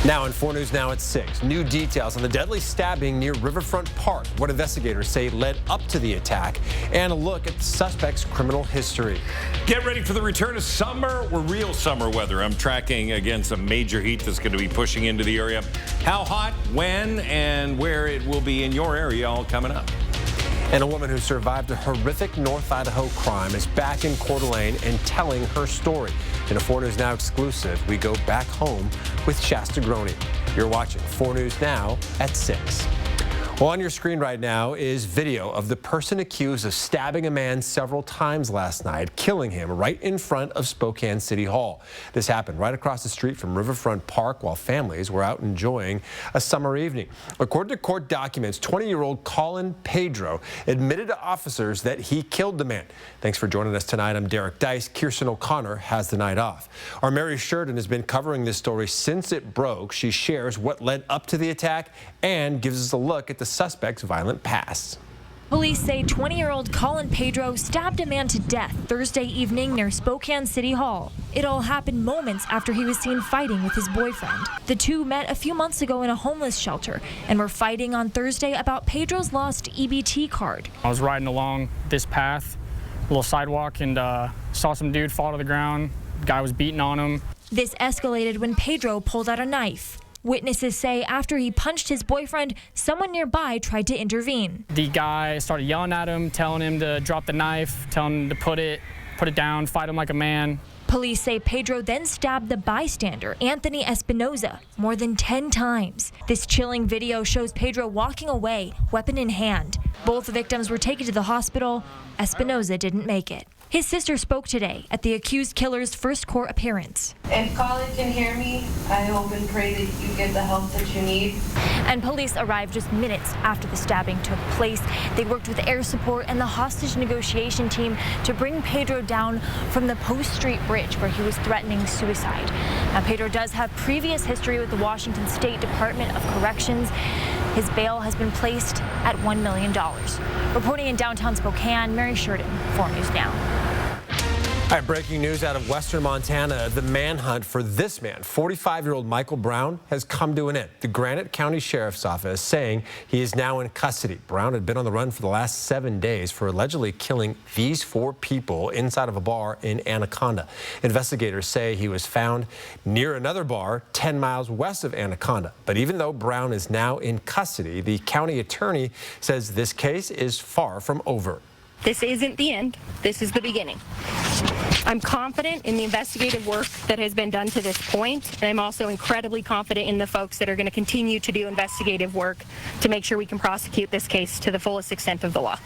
Now in 4 News Now at 6, new details on the deadly stabbing near Riverfront Park, what investigators say led up to the attack, and a look at the suspect's criminal history. Get ready for the return of summer or real summer weather. I'm tracking again some major heat that's going to be pushing into the area. How hot, when, and where it will be in your area all coming up. And a woman who survived a horrific North Idaho crime is back in Coeur d'Alene and telling her story. In a 4 News Now exclusive, we go back home with Shasta Groney. You're watching 4 News Now at 6. Well, on your screen right now is video of the person accused of stabbing a man several times last night, killing him right in front of Spokane City Hall. This happened right across the street from Riverfront Park while families were out enjoying a summer evening. According to court documents, 20-year-old Colin Pedro admitted to officers that he killed the man. Thanks for joining us tonight. I'm Derek Dice. Kirsten O'Connor has the night off. Our Mary Sheridan has been covering this story since it broke. She shares what led up to the attack and gives us a look at the suspect's violent past. Police say 20-year-old Colin Pedro stabbed a man to death Thursday evening near Spokane City Hall. It all happened moments after he was seen fighting with his boyfriend. The two met a few months ago in a homeless shelter and were fighting on Thursday about Pedro's lost EBT card. I was riding along this path, a little sidewalk, and saw some dude fall to the ground. Guy was beating on him. This escalated when Pedro pulled out a knife. Witnesses say after he punched his boyfriend, someone nearby tried to intervene. The guy started yelling at him, telling him to drop the knife, telling him to put it down, fight him like a man. Police say Pedro then stabbed the bystander, Anthony Espinoza, more than 10 times. This chilling video shows Pedro walking away, weapon in hand. Both victims were taken to the hospital. Espinoza didn't make it. His sister spoke today at the accused killer's first court appearance. If Colin can hear me, I hope and pray that you get the help that you need. And police arrived just minutes after the stabbing took place. They worked with air support and the hostage negotiation team to bring Pedro down from the Post Street Bridge where he was threatening suicide. Now, Pedro does have previous history with the Washington State Department of Corrections. His bail has been placed at $1 million. Reporting in downtown Spokane, Mary Sheridan, 4 News Now. All right, breaking news out of western Montana. The manhunt for this man, 45-year-old Michael Brown, has come to an end. The Granite County Sheriff's Office saying he is now in custody. Brown had been on the run for the last 7 days for allegedly killing these 4 people inside of a bar in Anaconda. Investigators say he was found near another bar 10 miles west of Anaconda. But even though Brown is now in custody, the county attorney says this case is far from over. This isn't the end. This is the beginning. I'm confident in the investigative work that has been done to this point, and I'm also incredibly confident in the folks that are going to continue to do investigative work to make sure we can prosecute this case to the fullest extent of the law.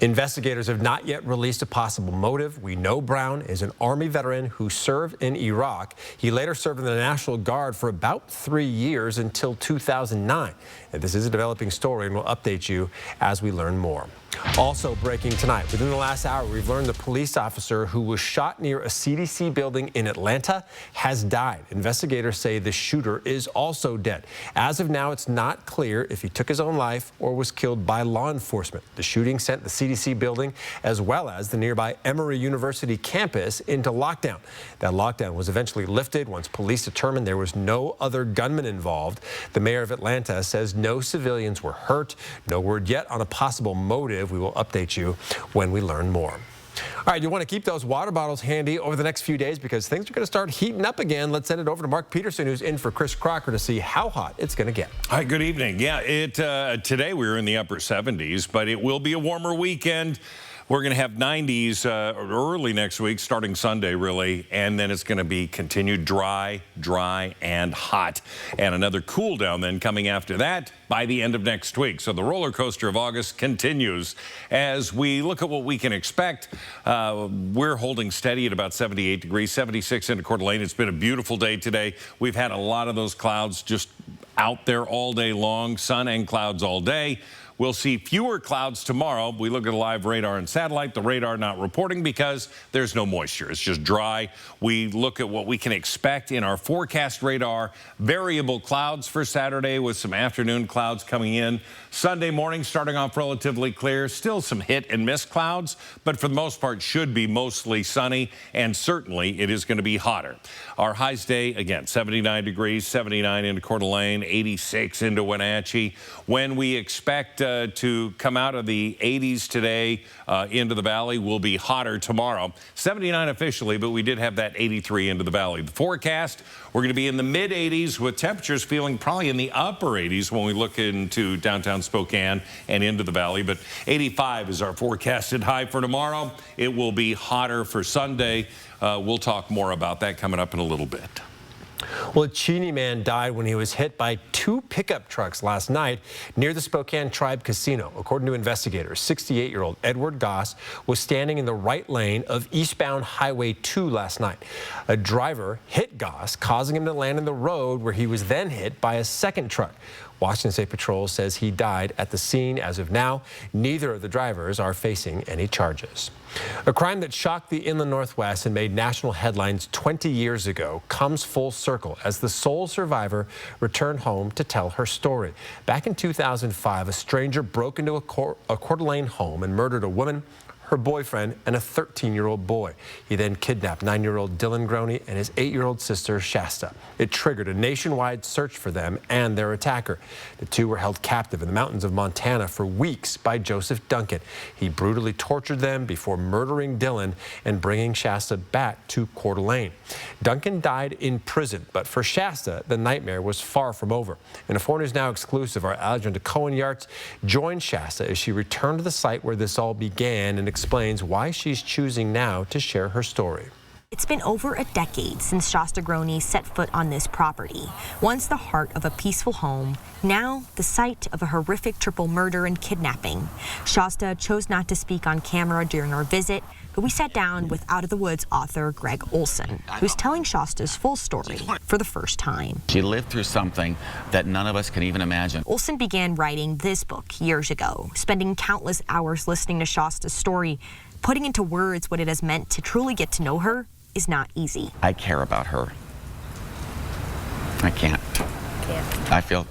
Investigators have not yet released a possible motive. We know Brown is an Army veteran who served in Iraq. He later served in the National Guard for about 3 years until 2009. And this is a developing story, and we'll update you as we learn more. Also breaking tonight, within the last hour, we've learned the police officer who was shot near a CDC building in Atlanta has died. Investigators say the shooter is also dead. As of now, it's not clear if he took his own life or was killed by law enforcement. The shooting sent the CDC building as well as the nearby Emory University campus into lockdown. That lockdown was eventually lifted once police determined there was no other gunman involved. The mayor of Atlanta says no civilians were hurt. No word yet on a possible motive. We will update you when we learn more. All right, you want to keep those water bottles handy over the next few days because things are going to start heating up again. Let's send it over to Mark Peterson, who's in for Chris Crocker, to see how hot it's going to get. All right, good evening. Yeah, today we were in the upper 70s, but it will be a warmer weekend. We're going to have 90s early next week, starting Sunday, really, and then it's going to be continued dry, and hot. And another cool down then coming after that by the end of next week. So the roller coaster of August continues. As we look at what we can expect, we're holding steady at about 78 degrees, 76 into Coeur d'Alene. It's been a beautiful day today. We've had a lot of those clouds just out there all day long, sun and clouds all day. We'll see fewer clouds tomorrow. We look at a live radar and satellite. The radar not reporting because there's no moisture. It's just dry. We look at what we can expect in our forecast radar. Variable clouds for Saturday with some afternoon clouds coming in. Sunday morning starting off relatively clear. Still some hit and miss clouds, but for the most part should be mostly sunny, and certainly it is going to be hotter. Our highs day, again, 79 degrees, 79 into Coeur d'Alene, 86 into Wenatchee. When we expect to come out of the 80s today into the valley, will be hotter tomorrow. 79 officially, but we did have that 83 into the valley. The forecast, we're going to be in the mid 80s with temperatures feeling probably in the upper 80s when we look into downtown Spokane and into the valley. But 85 is our forecasted high for tomorrow. It will be hotter for Sunday. We'll talk more about that coming up in a little bit. Well, a Cheney man died when he was hit by 2 pickup trucks last night near the Spokane Tribe Casino. According to investigators, 68-year-old Edward Goss was standing in the right lane of eastbound Highway 2 last night. A driver hit Goss, causing him to land in the road where he was then hit by a second truck. Washington State Patrol says he died at the scene. As of now, neither of the drivers are facing any charges. A crime that shocked the inland Northwest and made national headlines 20 years ago comes full circle as the sole survivor returned home to tell her story. Back in 2005, a stranger broke into a Coeur d'Alene home and murdered a woman, her boyfriend, and a 13-year-old boy. He then kidnapped 9-year-old Dylan Groney and his 8-year-old sister, Shasta. It triggered a nationwide search for them and their attacker. The two were held captive in the mountains of Montana for weeks by Joseph Duncan. He brutally tortured them before murdering Dylan and bringing Shasta back to Coeur d'Alene. Duncan died in prison, but for Shasta, the nightmare was far from over. In a 4 News Now exclusive, our Alexandra Cohen-Yarts joined Shasta as she returned to the site where this all began and explains why she's choosing now to share her story. It's been over a decade since Shasta Groney set foot on this property. Once the heart of a peaceful home, now the site of a horrific triple murder and kidnapping. Shasta chose not to speak on camera during our visit, but we sat down with Out of the Woods author Greg Olson, who's telling Shasta's full story for the first time. She lived through something that none of us can even imagine. Olson began writing this book years ago, spending countless hours listening to Shasta's story. Putting into words what it has meant to truly get to know her is not easy. I care about her. I can't. I feel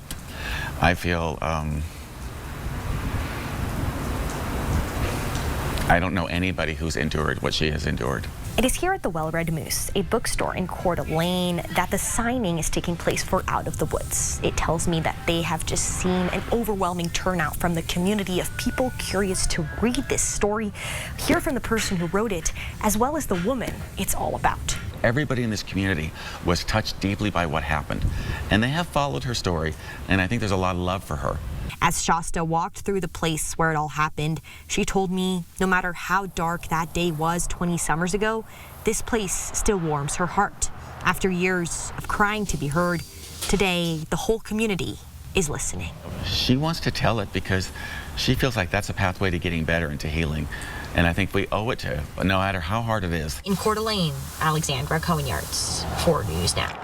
I don't know anybody who's endured what she has endured. It is here at the Well-Read Moose, a bookstore in Coeur d'Alene, that the signing is taking place for Out of the Woods. It tells me that they have just seen an overwhelming turnout from the community of people curious to read this story, hear from the person who wrote it, as well as the woman it's all about. Everybody in this community was touched deeply by what happened, and they have followed her story, and I think there's a lot of love for her. As Shasta walked through the place where it all happened, she told me no matter how dark that day was 20 summers ago, this place still warms her heart. After years of crying to be heard, today the whole community is listening. She wants to tell it because she feels like that's a pathway to getting better and to healing. And I think we owe it to her, no matter how hard it is. In Coeur d'Alene, Alexandra Cohen-Yarts, 4 News Now.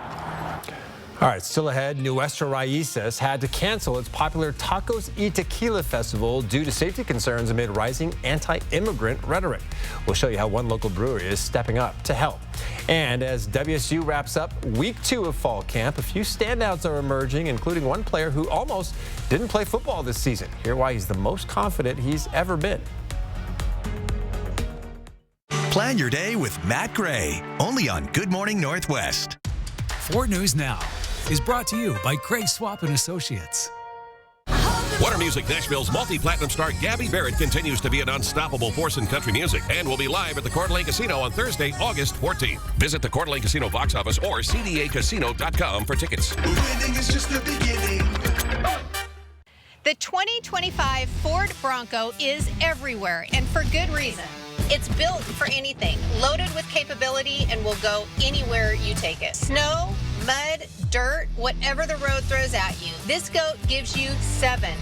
All right, still ahead, Nuestra Raíces had to cancel its popular Tacos y Tequila Festival due to safety concerns amid rising anti-immigrant rhetoric. We'll show you how one local brewery is stepping up to help. And as WSU wraps up week 2 of fall camp, a few standouts are emerging, including one player who almost didn't play football this season. Hear why he's the most confident he's ever been. Plan your day with Matt Gray, only on Good Morning Northwest. 4 News Now is brought to you by Craig Swap & Associates. Warner Music Nashville's multi-platinum star Gabby Barrett continues to be an unstoppable force in country music and will be live at the Coeur d'Alene Casino on Thursday, August 14th. Visit the Coeur d'Alene Casino box office or cdacasino.com for tickets. Winning is just the beginning. The 2025 Ford Bronco is everywhere, and for good reason. It's built for anything, loaded with capability, and will go anywhere you take it. Snow, mud, dirt, whatever the road throws at you. This goat gives you seven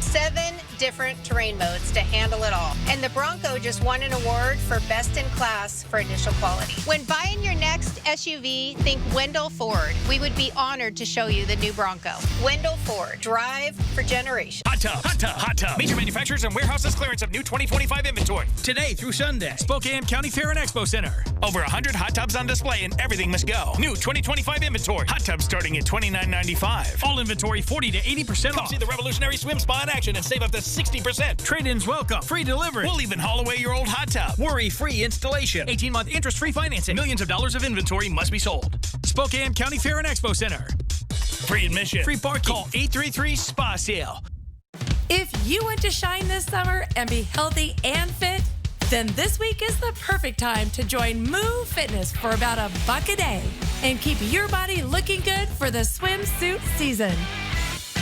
different terrain modes to handle it all. And the Bronco just won an award for best in class for initial quality. When buying your next SUV, think Wendell Ford. We would be honored to show you the new Bronco. Wendell Ford, drive for generations. Hot tub, hot tub, hot tub. Major manufacturers and warehouses clearance of new 2025 inventory. Today through Sunday, Spokane County Fair and Expo Center. Over 100 hot tubs on display and everything must go. New 2025 inventory. Hot tubs starting at $29.95. All inventory 40 to 80% off. Come see the revolutionary swim spa in action and save up to 60%. Trade-ins welcome. Free delivery. We'll even haul away your old hot tub. Worry-free installation. 18-month interest-free financing. Millions of dollars of inventory must be sold. Spokane County Fair and Expo Center. Free admission. Free parking. Call 833-SPA-SALE. If you want to shine this summer and be healthy and fit, then this week is the perfect time to join Move Fitness for about $1 a day and keep your body looking good for the swimsuit season.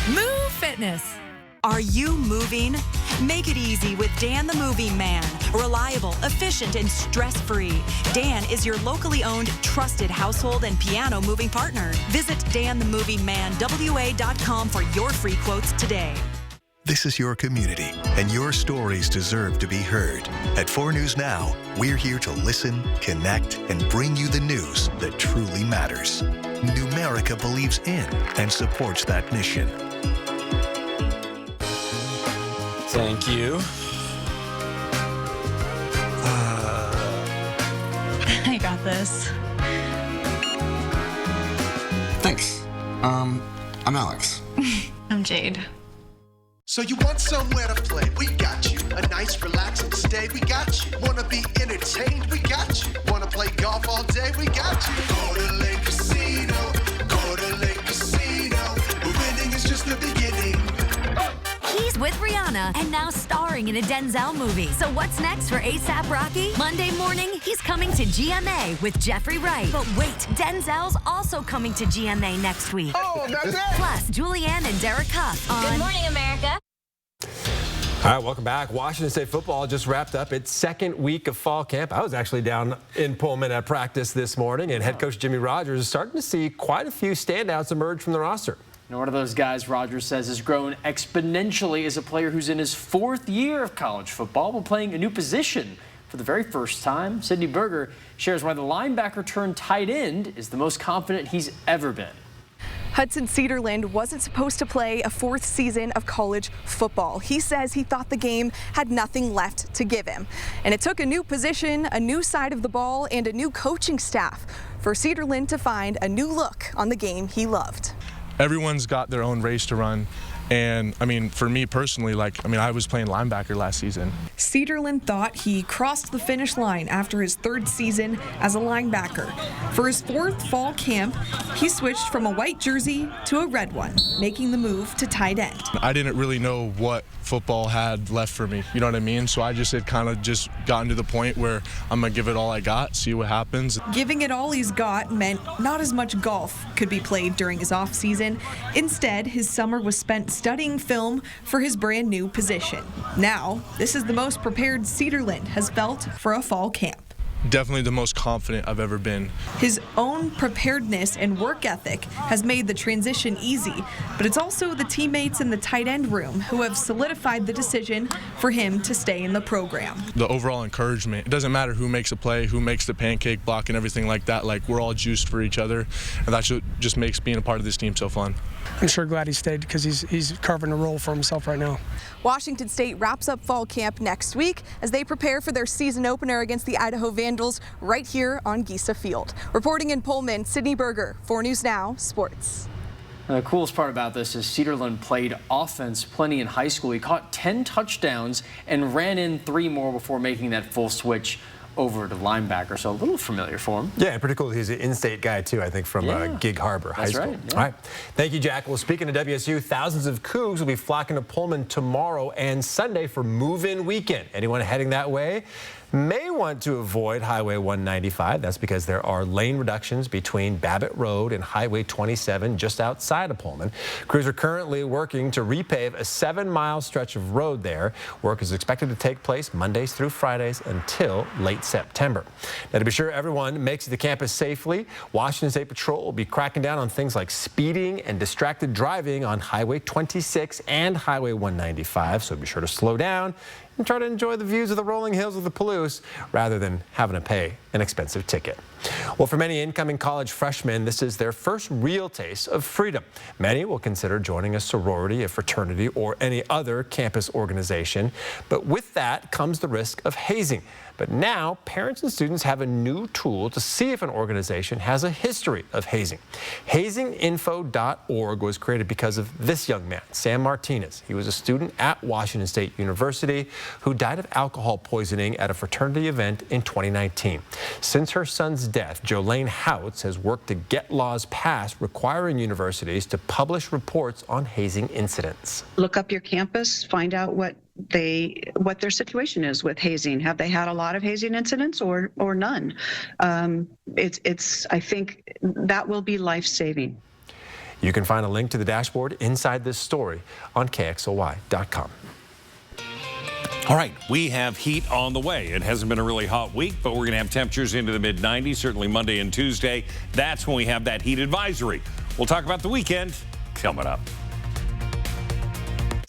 Move Fitness. Are you moving? Make it easy with Dan the Moving Man. Reliable, efficient, and stress-free. Dan is your locally owned, trusted household and piano moving partner. Visit danthemovingmanwa.com for your free quotes today. This is your community, and your stories deserve to be heard. At 4 News Now, we're here to listen, connect, and bring you the news that truly matters. Numerica believes in and supports that mission. Thank you. I got this. Thanks. I'm Alex. I'm Jade. So you want somewhere to play? We got you. A nice relaxing stay? We got you. Wanna be entertained? We got you. Wanna play golf all day? We got you. Go to Lake Casino. Go to Lake Casino. Winning is just the beginning. He's with Rihanna and now starring in a Denzel movie. So what's next for A$AP Rocky? Monday morning, he's coming to GMA with Jeffrey Wright. But wait, Denzel's also coming to GMA next week. Oh, that's it. Plus, Julianne and Derek Huff on Good morning, America. All right, welcome back. Washington State football just wrapped up its second week of fall camp. I was actually down in Pullman at practice this morning, and head coach Jimmy Rogers is starting to see quite a few standouts emerge from the roster. And one of those guys, Rogers says, has grown exponentially as a player who's in his 4th year of college football while playing a new position for the very first time. Sidney Berger shares why the linebacker turned tight end is the most confident he's ever been. Hudson Cedarland wasn't supposed to play a 4th season of college football. He says he thought the game had nothing left to give him. And it took a new position, a new side of the ball, and a new coaching staff for Cedarland to find a new look on the game he loved. Everyone's got their own race to run. And, I mean, for me personally, I was playing linebacker last season. Cedarland thought he crossed the finish line after his 3rd season as a linebacker. For his 4th fall camp, he switched from a white jersey to a red one, making the move to tight end. I didn't really know what football had left for me, you know what I mean? So I just had kind of just gotten to the point where I'm going to give it all I got, see what happens. Giving it all he's got meant not as much golf could be played during his off season. Instead, his summer was spent studying film for his brand new position. Now, this is the most prepared Cedarland has felt for a fall camp. Definitely the most confident I've ever been. His own preparedness and work ethic has made the transition easy, but it's also the teammates in the tight end room who have solidified the decision for him to stay in the program. The overall encouragement, it doesn't matter who makes a play, who makes the pancake block and everything like that, we're all juiced for each other, and that's what just makes being a part of this team so fun. I'm sure glad he stayed because he's carving a role for himself right now. Washington State wraps up fall camp next week as they prepare for their season opener against the Idaho Vandals right here on Gisa Field. Reporting in Pullman, Sidney Berger, 4 News Now Sports. The coolest part about this is Cedarland played offense plenty in high school. He caught 10 touchdowns and ran in 3 more before making that full switch over to linebacker, so a little familiar for him. Yeah, pretty cool. He's an in-state guy, too, I think, from Gig Harbor High School. Right, yeah. All right. Thank you, Jack. Well, speaking of WSU, thousands of Cougs will be flocking to Pullman tomorrow and Sunday for move-in weekend. Anyone heading that way? may want to avoid Highway 195. That's because there are lane reductions between Babbitt Road and Highway 27 just outside of Pullman. Crews are currently working to repave a 7-mile stretch of road there. Work is expected to take place Mondays through Fridays until late September. Now, to be sure everyone makes it to campus safely, Washington State Patrol will be cracking down on things like speeding and distracted driving on Highway 26 and Highway 195, so be sure to slow down and try to enjoy the views of the rolling hills of the Palouse rather than having to pay an expensive ticket. Well, for many incoming college freshmen, this is their first real taste of freedom. Many will consider joining a sorority, a fraternity, or any other campus organization. But with that comes the risk of hazing. But now, parents and students have a new tool to see if an organization has a history of hazing. Hazinginfo.org was created because of this young man, Sam Martinez. He was a student at Washington State University who died of alcohol poisoning at a fraternity event in 2019. Since her son's death, Jolene Houts has worked to get laws passed requiring universities to publish reports on hazing incidents. Look up your campus, find out what their situation is with hazing. Have they had a lot of hazing incidents or none? I think that will be life-saving. You can find a link to the dashboard inside this story on KXLY.com. All right, we have heat on the way. It hasn't been a really hot week, but we're going to have temperatures into the mid-90s, certainly Monday and Tuesday. That's when we have that heat advisory. We'll talk about the weekend coming up.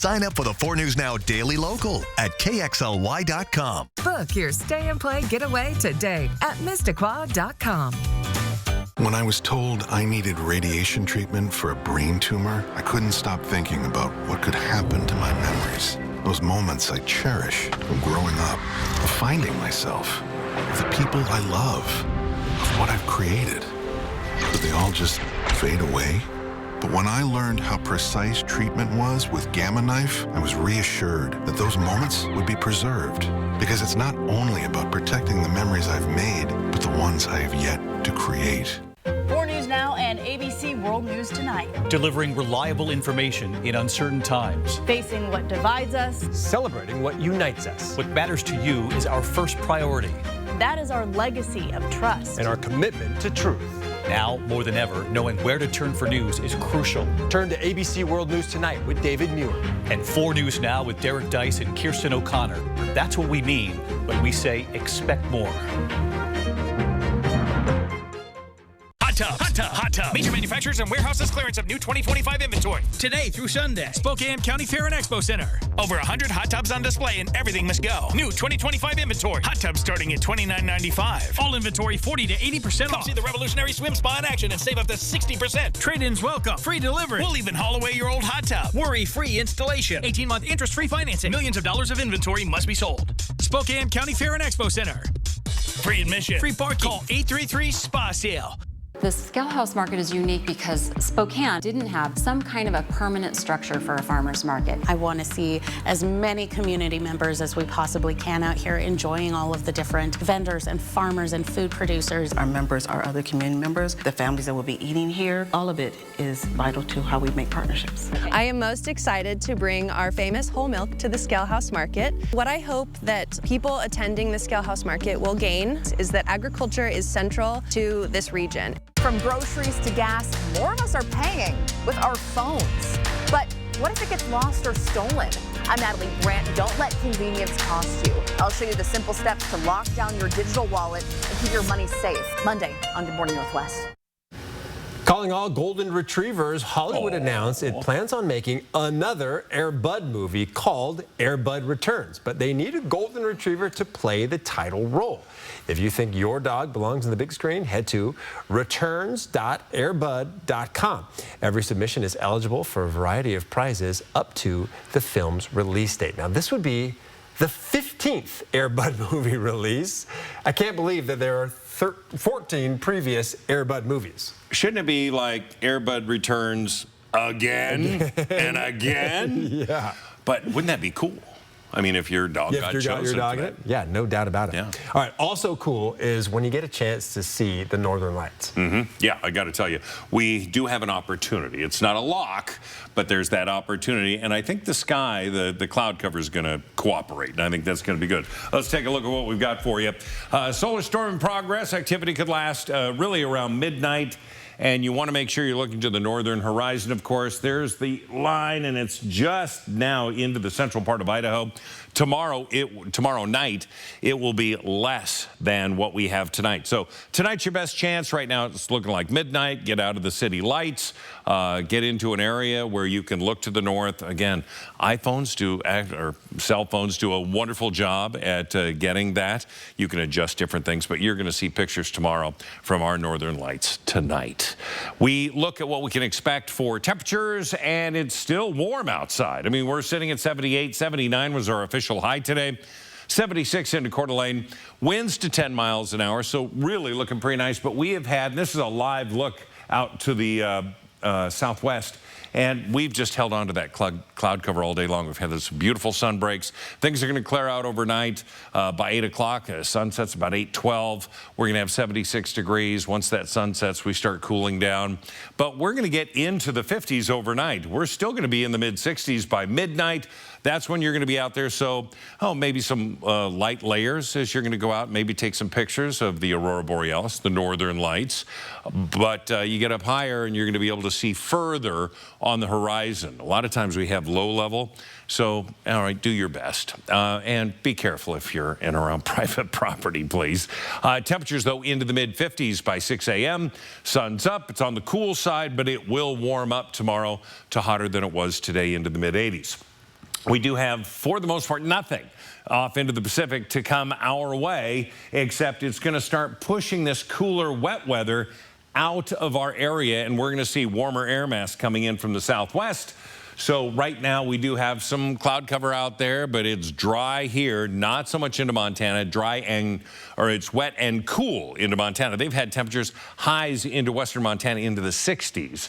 Sign up for the 4 News Now Daily Local at KXLY.com. Book your stay and play getaway today at Mistaqua.com. When I was told I needed radiation treatment for a brain tumor, I couldn't stop thinking about what could happen to my memories. Those moments I cherish from growing up, of finding myself, of the people I love, of what I've created. Could they all just fade away? But when I learned how precise treatment was with Gamma Knife, I was reassured that those moments would be preserved. Because it's not only about protecting the memories I've made, but the ones I have yet to create. 4 News Now and ABC World News Tonight. Delivering reliable information in uncertain times. Facing what divides us. Celebrating what unites us. What matters to you is our first priority. That is our legacy of trust. And our commitment to truth. Now, more than ever, knowing where to turn for news is crucial. Turn to ABC World News Tonight with David Muir. And 4 News Now with Derek Dice and Kirsten O'Connor. That's what we mean when we say expect more. Hot tub. Major manufacturers and warehouses clearance of new 2025 inventory. Today through Sunday. Spokane County Fair and Expo Center. Over 100 hot tubs on display and everything must go. New 2025 inventory. Hot tubs starting at $29.95. All inventory 40 to 80% off. Come see the revolutionary swim spa in action and save up to 60%. Trade-ins welcome. Free delivery. We'll even haul away your old hot tub. Worry-free installation. 18-month interest-free financing. Millions of dollars of inventory must be sold. Spokane County Fair and Expo Center. Free admission. Free parking. Call 833-SPA-SALE. The Scale House market is unique because Spokane didn't have some kind of a permanent structure for a farmer's market. I want to see as many community members as we possibly can out here enjoying all of the different vendors and farmers and food producers. Our members are other community members, the families that will be eating here. All of it is vital to how we make partnerships. I am most excited to bring our famous whole milk to the Scale House Market. What I hope that people attending the Scale House Market will gain is that agriculture is central to this region. From groceries to gas, more of us are paying with our phones. But what if it gets lost or stolen? I'm Natalie Brandt. Don't let convenience cost you. I'll show you the simple steps to lock down your digital wallet and keep your money safe. Monday on Good Morning Northwest. Calling all golden retrievers, Hollywood announced it plans on making another Air Bud movie called Air Bud Returns, but they need a golden retriever to play the title role. If you think your dog belongs on the big screen, head to returns.airbud.com. Every submission is eligible for a variety of prizes up to the film's release date. Now, this would be the 15th Air Bud movie release. I can't believe that there are 14 previous Air Bud movies. Shouldn't it be like Air Bud Returns again and again? Yeah. But wouldn't that be cool? I mean, if your dog got chosen. Your dog in it? Yeah, no doubt about it. Yeah. All right, also cool is when you get a chance to see the Northern Lights. Yeah, I got to tell you, we do have an opportunity. It's not a lock, but there's that opportunity. And I think the sky, the cloud cover is going to cooperate. And I think that's going to be good. Let's take a look at what we've got for you. Solar storm in progress. Activity could last really around midnight. And you want to make sure you're looking to the northern horizon, of course. There's the line, and it's just now into the central part of Idaho. Tomorrow night, it will be less than what we have tonight. So tonight's your best chance. Right now, it's looking like midnight. Get out of the city lights. Get into an area where you can look to the north. Again, cell phones do a wonderful job at getting that. You can adjust different things, but you're going to see pictures tomorrow from our northern lights tonight. We look at what we can expect for temperatures, and it's still warm outside. I mean, we're sitting at 78, 79 was our official high today. 76 into Coeur d'Alene, winds to 10 miles an hour, so really looking pretty nice. But we have had, and this is a live look out to the southwest, and we've just held on to that cloud cover all day long. We've had this beautiful sun breaks. Things are going to clear out overnight by 8 o'clock. Sunset's about 8:12. We're going to have 76 degrees. Once that sun sets, we start cooling down. But we're going to get into the 50s overnight. We're still going to be in the mid-60s by midnight. That's when you're going to be out there. So, maybe some light layers as you're going to go out, maybe take some pictures of the Aurora Borealis, the northern lights. But you get up higher and you're going to be able to see further on the horizon. A lot of times we have low level. So, all right, do your best. And be careful if you're in around private property, please. Temperatures, though, into the mid-50s by 6 a.m. Sun's up. It's on the cool side, but it will warm up tomorrow to hotter than it was today into the mid-80s. We do have, for the most part, nothing off into the Pacific to come our way, except it's going to start pushing this cooler, wet weather out of our area, and we're going to see warmer air mass coming in from the southwest. So right now we do have some cloud cover out there, but it's dry here, not so much into Montana, it's wet and cool into Montana. They've had temperatures highs into western Montana into the 60s.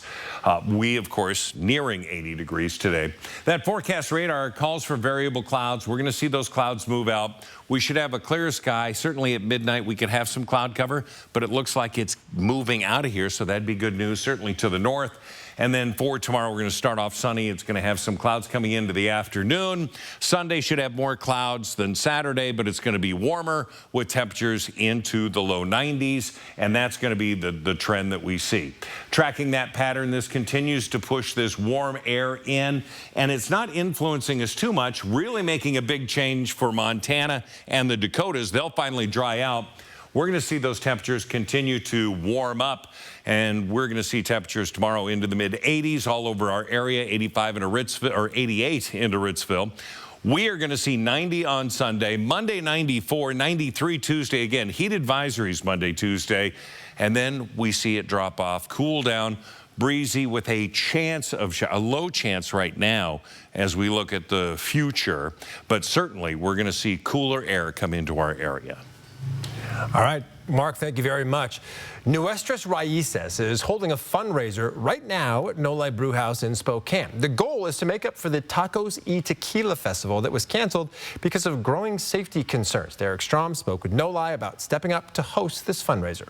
We, of course, nearing 80 degrees today. That forecast radar calls for variable clouds. We're going to see those clouds move out. We should have a clear sky. Certainly at midnight we could have some cloud cover, but it looks like it's moving out of here, so that'd be good news, certainly to the north. And then for tomorrow, we're going to start off sunny. It's going to have some clouds coming into the afternoon. Sunday should have more clouds than Saturday, but it's going to be warmer with temperatures into the low 90s, and that's going to be the trend that we see. Tracking that pattern, this continues to push this warm air in, and it's not influencing us too much, really making a big change for Montana and the Dakotas. They'll finally dry out. We're going to see those temperatures continue to warm up, and we're going to see temperatures tomorrow into the mid-80s all over our area, 85 into Ritzville, or 88 into Ritzville. We are going to see 90 on Sunday, Monday 94, 93 Tuesday. Again, heat advisories Monday, Tuesday, and then we see it drop off, cool down, breezy with a chance of a low chance right now as we look at the future. But certainly we're going to see cooler air come into our area. All right, Mark, thank you very much. Nuestras Raíces is holding a fundraiser right now at No Lie Brewhouse in Spokane. The goal is to make up for the Tacos y Tequila Festival that was canceled because of growing safety concerns. Derek Strom spoke with No Lie about stepping up to host this fundraiser.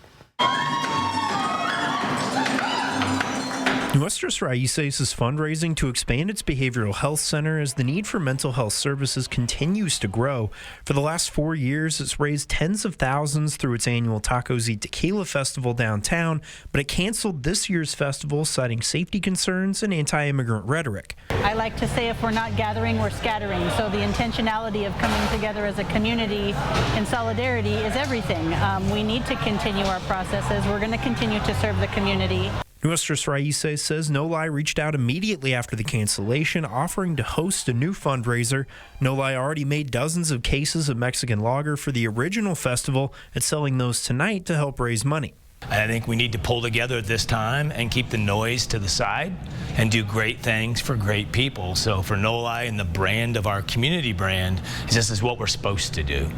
Nuestras Raíces is fundraising to expand its behavioral health center as the need for mental health services continues to grow. For the last 4 years, it's raised tens of thousands through its annual Tacos y Tequila Festival downtown, but it canceled this year's festival, citing safety concerns and anti-immigrant rhetoric. I like to say if we're not gathering, we're scattering. So the intentionality of coming together as a community in solidarity is everything. We need to continue our processes. We're going to continue to serve the community. Nuestras Raíces says No Lie reached out immediately after the cancellation, offering to host a new fundraiser. No Lie already made dozens of cases of Mexican lager for the original festival and selling those tonight to help raise money. I think we need to pull together at this time and keep the noise to the side and do great things for great people. So for Noli and the brand of our community brand, this is what we're supposed to do.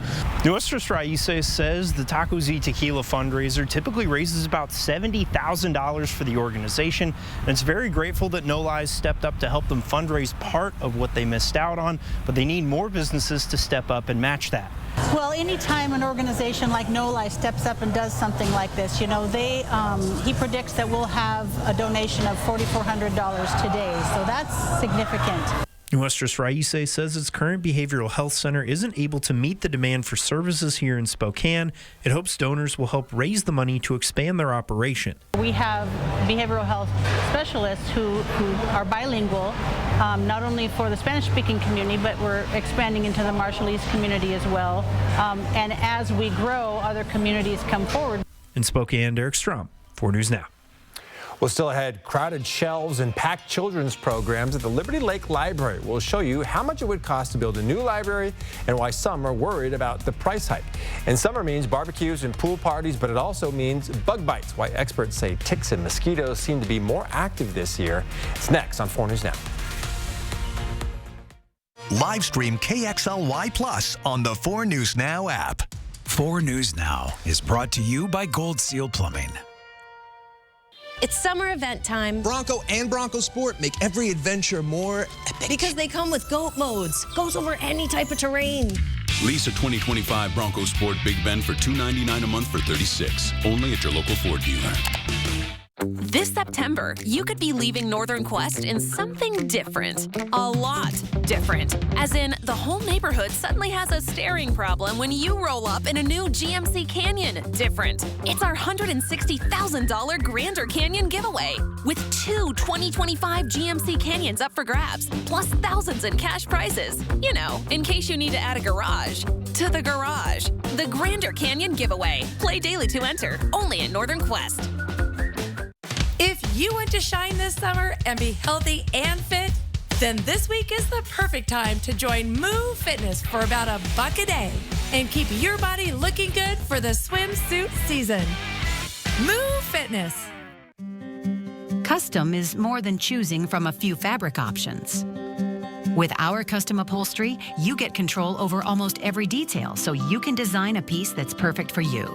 Nuestros Raíces says the Tacos y Tequila fundraiser typically raises about $70,000 for the organization, and it's very grateful that Noli stepped up to help them fundraise part of what they missed out on, but they need more businesses to step up and match that. Well, anytime an organization like Noli steps up and does something like this, he predicts that we'll have a donation of $4,400 today, so that's significant. Nuestros Raíces says its current behavioral health center isn't able to meet the demand for services here in Spokane. It hopes donors will help raise the money to expand their operation. We have behavioral health specialists who are bilingual, not only for the Spanish-speaking community, but we're expanding into the Marshallese community as well. And as we grow, other communities come forward. In Spokane, Derek Strom, 4 News Now. Well, still ahead, crowded shelves and packed children's programs at the Liberty Lake Library. We'll show you how much it would cost to build a new library and why some are worried about the price hike. And summer means barbecues and pool parties, but it also means bug bites, why experts say ticks and mosquitoes seem to be more active this year. It's next on 4 News Now. Live stream KXLY Plus on the 4 News Now app. 4 News Now is brought to you by Gold Seal Plumbing. It's summer event time. Bronco and Bronco Sport make every adventure more epic. Because they come with GOAT modes. Goes over any type of terrain. Lease a 2025 Bronco Sport Big Ben for $299 a month for $36. Only at your local Ford dealer. This September, you could be leaving Northern Quest in something different. A lot different. As in, the whole neighborhood suddenly has a staring problem when you roll up in a new GMC Canyon. Different. It's our $160,000 Grander Canyon giveaway. With 2 2025 GMC Canyons up for grabs, plus thousands in cash prizes. You know, in case you need to add a garage. To the garage. The Grander Canyon giveaway. Play daily to enter. Only at Northern Quest. If you want to shine this summer and be healthy and fit, then this week is the perfect time to join Moo Fitness for about $1 a day and keep your body looking good for the swimsuit season. Moo Fitness. Custom is more than choosing from a few fabric options. With our custom upholstery, you get control over almost every detail, so you can design a piece that's perfect for you.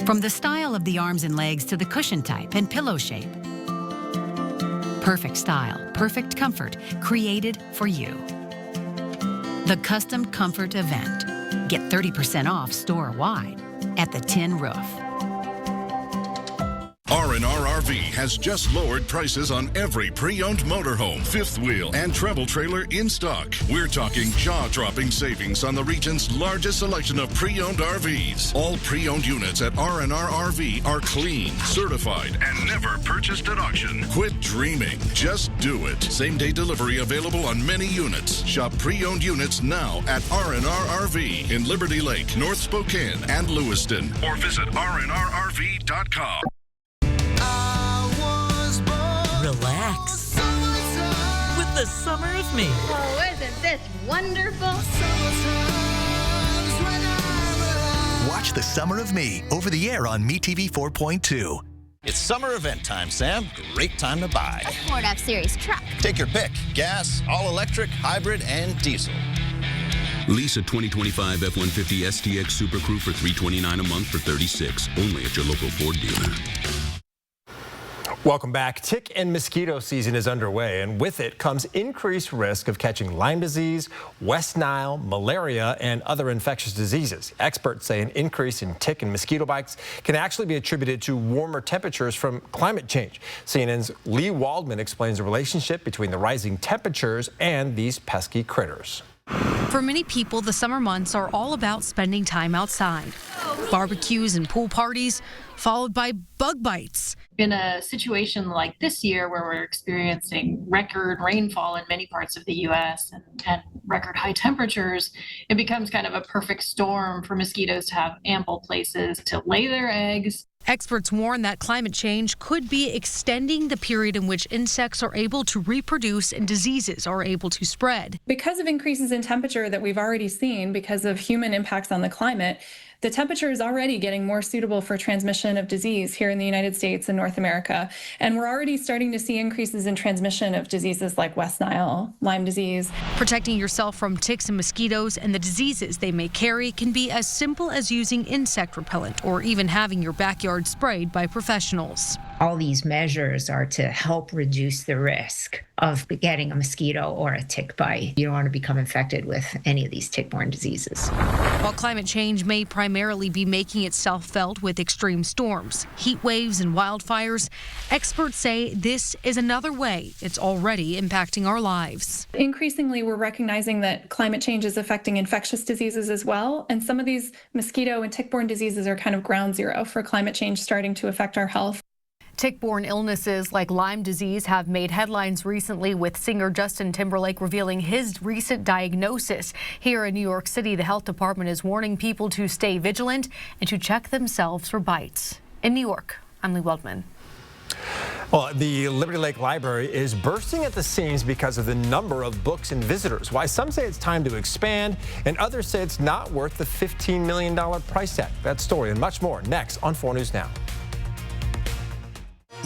From the style of the arms and legs to the cushion type and pillow shape. Perfect style, perfect comfort, created for you. The Custom Comfort Event. Get 30% off store-wide at the Tin Roof. R&R RV has just lowered prices on every pre-owned motorhome, fifth wheel, and travel trailer in stock. We're talking jaw-dropping savings on the region's largest selection of pre-owned RVs. All pre-owned units at R&R RV are clean, certified, and never purchased at auction. Quit dreaming. Just do it. Same-day delivery available on many units. Shop pre-owned units now at R&R RV in Liberty Lake, North Spokane, and Lewiston. Or visit rnrrv.com. Relax with the summer of me. Oh, isn't this wonderful? Watch The Summer of Me over the air on MeTV 4.2. It's summer event time, Sam. Great time to buy. A Ford F-Series truck. Take your pick. Gas, all-electric, hybrid, and diesel. Lease a 2025 F-150 STX Super Crew for $329 a month for $36. Only at your local Ford dealer. Welcome back. Tick and mosquito season is underway, and with it comes increased risk of catching Lyme disease, West Nile, malaria, and other infectious diseases. Experts say an increase in tick and mosquito bites can actually be attributed to warmer temperatures from climate change. CNN's Lee Waldman explains the relationship between the rising temperatures and these pesky critters. For many people, the summer months are all about spending time outside. Barbecues and pool parties, followed by bug bites. In a situation like this year where we're experiencing record rainfall in many parts of the U.S. and record high temperatures, it becomes kind of a perfect storm for mosquitoes to have ample places to lay their eggs. Experts warn that climate change could be extending the period in which insects are able to reproduce and diseases are able to spread. Because of increases in temperature that we've already seen because of human impacts on the climate, The temperature is already getting more suitable for transmission of disease here in the United States and North America. And we're already starting to see increases in transmission of diseases like West Nile, Lyme disease. Protecting yourself from ticks and mosquitoes and the diseases they may carry can be as simple as using insect repellent or even having your backyard sprayed by professionals. All these measures are to help reduce the risk of getting a mosquito or a tick bite. You don't want to become infected with any of these tick-borne diseases. While climate change may primarily be making itself felt with extreme storms, heat waves, and wildfires, experts say this is another way it's already impacting our lives. Increasingly, we're recognizing that climate change is affecting infectious diseases as well. And some of these mosquito and tick-borne diseases are kind of ground zero for climate change starting to affect our health. Tick-borne illnesses like Lyme disease have made headlines recently, with singer Justin Timberlake revealing his recent diagnosis. Here in New York City, the health department is warning people to stay vigilant and to check themselves for bites. In New York, I'm Lee Waldman. Well, the Liberty Lake Library is bursting at the seams because of the number of books and visitors. Why some say it's time to expand, and others say it's not worth the $15 million price tag. That story and much more next on 4 News Now.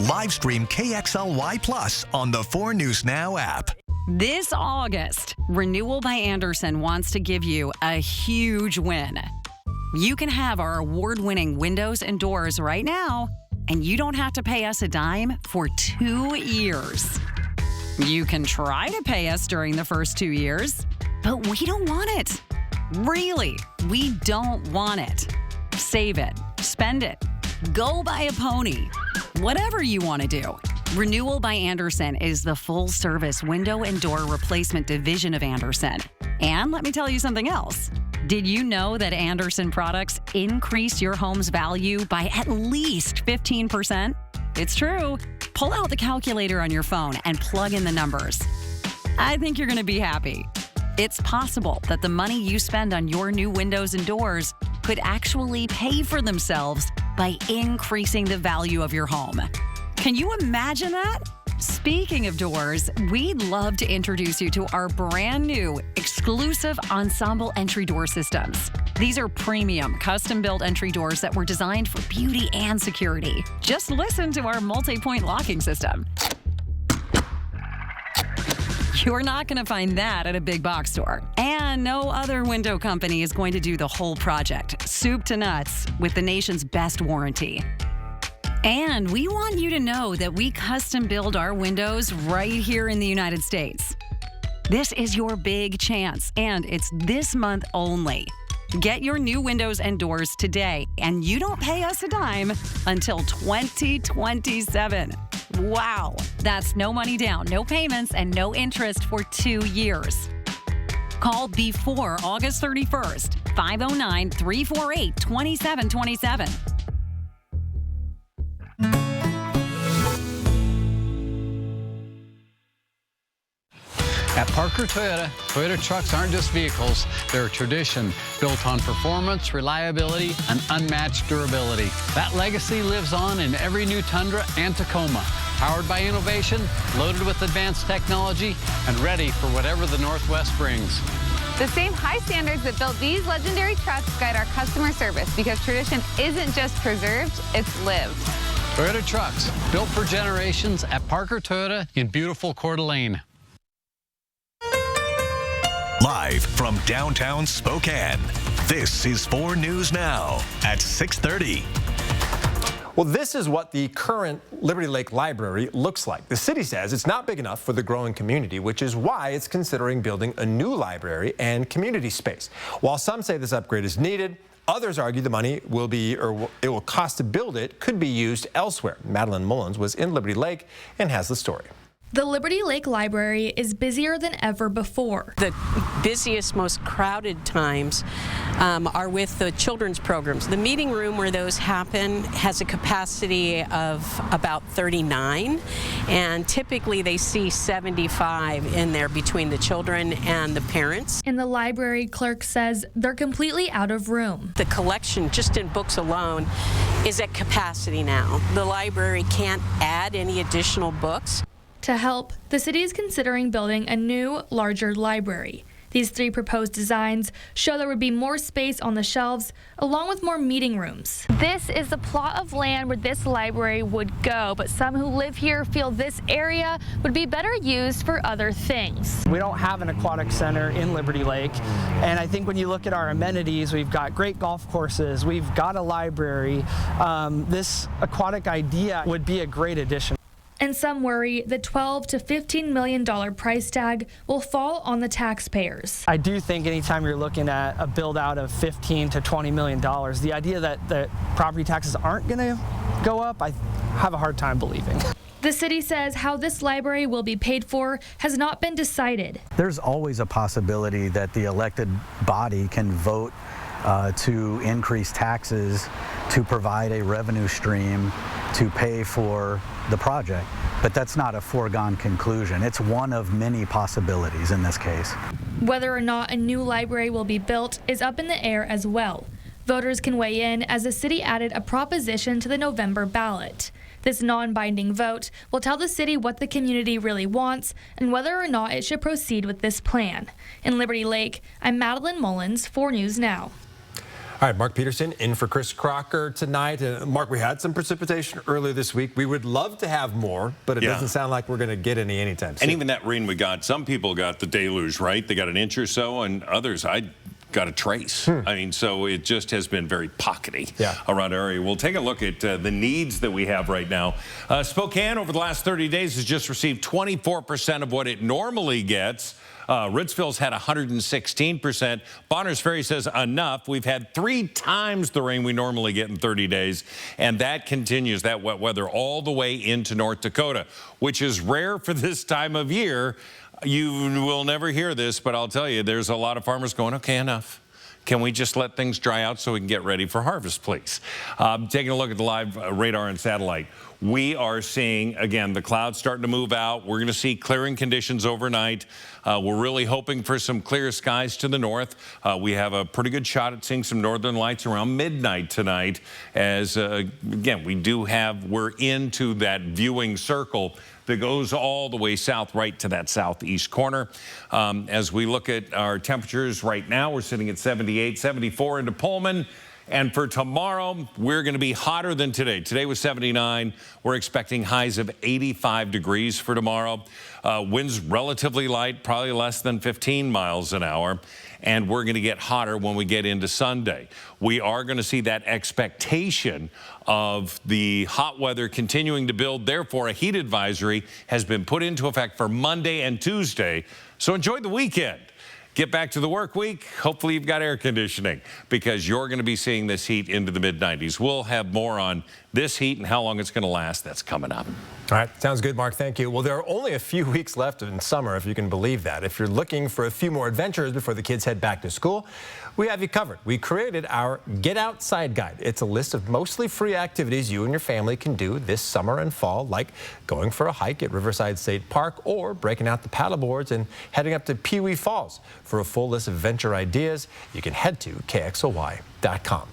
Live stream KXLY Plus on the 4 News Now app. This August, Renewal by Andersen wants to give you a huge win. You can have our award-winning windows and doors right now, and you don't have to pay us a dime for 2 years. You can try to pay us during the first 2 years, but we don't want it. Really, we don't want it. Save it, spend it, go buy a pony. Whatever you want to do. Renewal by Andersen is the full-service window and door replacement division of Andersen. And let me tell you something else. Did you know that Andersen products increase your home's value by at least 15%? It's true. Pull out the calculator on your phone and plug in the numbers. I think you're going to be happy. It's possible that the money you spend on your new windows and doors could actually pay for themselves by increasing the value of your home. Can you imagine that? Speaking of doors, we'd love to introduce you to our brand new exclusive ensemble entry door systems. These are premium, custom-built entry doors that were designed for beauty and security. Just listen to our multi-point locking system. You're not going to find that at a big box store. And no other window company is going to do the whole project, soup to nuts, with the nation's best warranty. And we want you to know that we custom build our windows right here in the United States. This is your big chance, and it's this month only. Get your new windows and doors today, and you don't pay us a dime until 2027. Wow. That's no money down, no payments, and no interest for 2 years. Call before August 31st, 509-348-2727. At Parker Toyota, Toyota trucks aren't just vehicles, they're a tradition built on performance, reliability, and unmatched durability. That legacy lives on in every new Tundra and Tacoma, powered by innovation, loaded with advanced technology, and ready for whatever the Northwest brings. The same high standards that built these legendary trucks guide our customer service, because tradition isn't just preserved, it's lived. Toyota trucks, built for generations at Parker Toyota in beautiful Coeur d'Alene. Live from downtown Spokane, this is 4 News Now at 6:30. Well, this is what the current Liberty Lake Library looks like. The city says it's not big enough for the growing community, which is why it's considering building a new library and community space. While some say this upgrade is needed, others argue the money will be, or it will cost to build it, could be used elsewhere. Madeline Mullins was in Liberty Lake and has the story. The Liberty Lake Library is busier than ever before. The busiest, most crowded times are with the children's programs. The meeting room where those happen has a capacity of about 39, and typically they see 75 in there between the children and the parents. And the library clerk says they're completely out of room. The collection, just in books alone, is at capacity now. The library can't add any additional books. To help, the city is considering building a new, larger library. These 3 proposed designs show there would be more space on the shelves, along with more meeting rooms. This is the plot of land where this library would go, but some who live here feel this area would be better used for other things. We don't have an aquatic center in Liberty Lake, and I think when you look at our amenities, we've got great golf courses, we've got a library. This aquatic idea would be a great addition. And some worry the $12 to $15 million price tag will fall on the taxpayers. I do think anytime you're looking at a build out of $15 to $20 million, the idea that the property taxes aren't going to go up, I have a hard time believing. The city says how this library will be paid for has not been decided. There's always a possibility that the elected body can vote to increase taxes to provide a revenue stream to pay for the project. But that's not a foregone conclusion. It's one of many possibilities in this case. Whether or not a new library will be built is up in the air as well. Voters can weigh in as the city added a proposition to the November ballot. This non-binding vote will tell the city what the community really wants and whether or not it should proceed with this plan. In Liberty Lake, I'm Madeline Mullins, 4 News Now. All right, Mark Peterson in for Chris Crocker tonight. Mark, we had some precipitation earlier this week. We would love to have more, but it doesn't sound like we're going to get any anytime soon. And even that rain we got, some people got the deluge, right? They got an inch or so, and others, I got a trace. I mean, so it just has been very pockety around our area. We'll take a look at the needs that we have right now. Spokane, over the last 30 days, has just received 24% of what it normally gets. Ritzville's had 116%. Bonners Ferry says enough. We've had 3 times the rain we normally get in 30 days, and that continues, that wet weather, all the way into North Dakota, which is rare for this time of year. You will never hear this, but I'll tell you, there's a lot of farmers going, okay, enough. Can we just let things dry out so we can get ready for harvest, please? Taking a look at the live radar and satellite. We are seeing, again, the clouds starting to move out. We're going to see clearing conditions overnight. We're really hoping for some clear skies to the north. We have a pretty good shot at seeing some northern lights around midnight tonight as, again, we're into that viewing circle that goes all the way south, right to that southeast corner. As we look at our temperatures right now, we're sitting at 78, 74 into Pullman. And for tomorrow, we're going to be hotter than today. Today was 79. We're expecting highs of 85 degrees for tomorrow. Winds relatively light, probably less than 15 miles an hour. And we're going to get hotter when we get into Sunday. We are going to see that expectation of the hot weather continuing to build. Therefore, a heat advisory has been put into effect for Monday and Tuesday. So enjoy the weekend. Get back to the work week. Hopefully you've got air conditioning because you're going to be seeing this heat into the mid-90s. We'll have more on this heat and how long it's going to last. That's coming up. All right. Sounds good, Mark. Thank you. Well, there are only a few weeks left in summer, if you can believe that. If you're looking for a few more adventures before the kids head back to school, we have you covered. We created our Get Outside Guide. It's a list of mostly free activities you and your family can do this summer and fall, like going for a hike at Riverside State Park or breaking out the paddle boards and heading up to Pee Wee Falls. For a full list of adventure ideas, you can head to KXLY.com.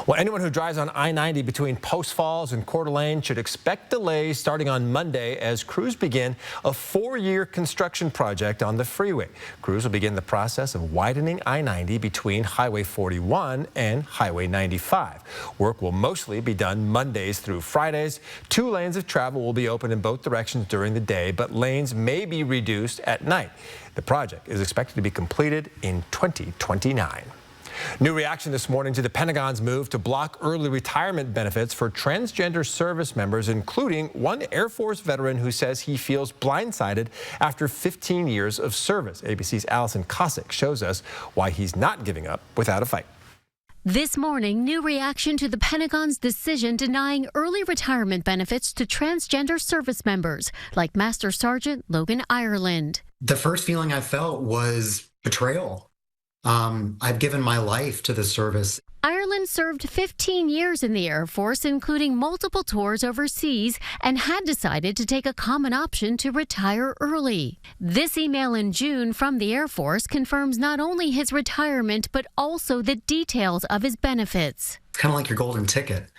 Well, anyone who drives on I-90 between Post Falls and Coeur d'Alene should expect delays starting on Monday as crews begin a 4-year construction project on the freeway. Crews will begin the process of widening I-90 between Highway 41 and Highway 95. Work will mostly be done Mondays through Fridays. 2 lanes of travel will be open in both directions during the day, but lanes may be reduced at night. The project is expected to be completed in 2029. New reaction this morning to the Pentagon's move to block early retirement benefits for transgender service members, including one Air Force veteran who says he feels blindsided after 15 years of service. ABC's Allison Cossack shows us why he's not giving up without a fight. This morning, new reaction to the Pentagon's decision denying early retirement benefits to transgender service members, like Master Sergeant Logan Ireland. The first feeling I felt was betrayal. I've given my life to the service. Ireland served 15 years in the Air Force, including multiple tours overseas, and had decided to take a common option to retire early. This email in June from the Air Force confirms not only his retirement, but also the details of his benefits. It's kind of like your golden ticket.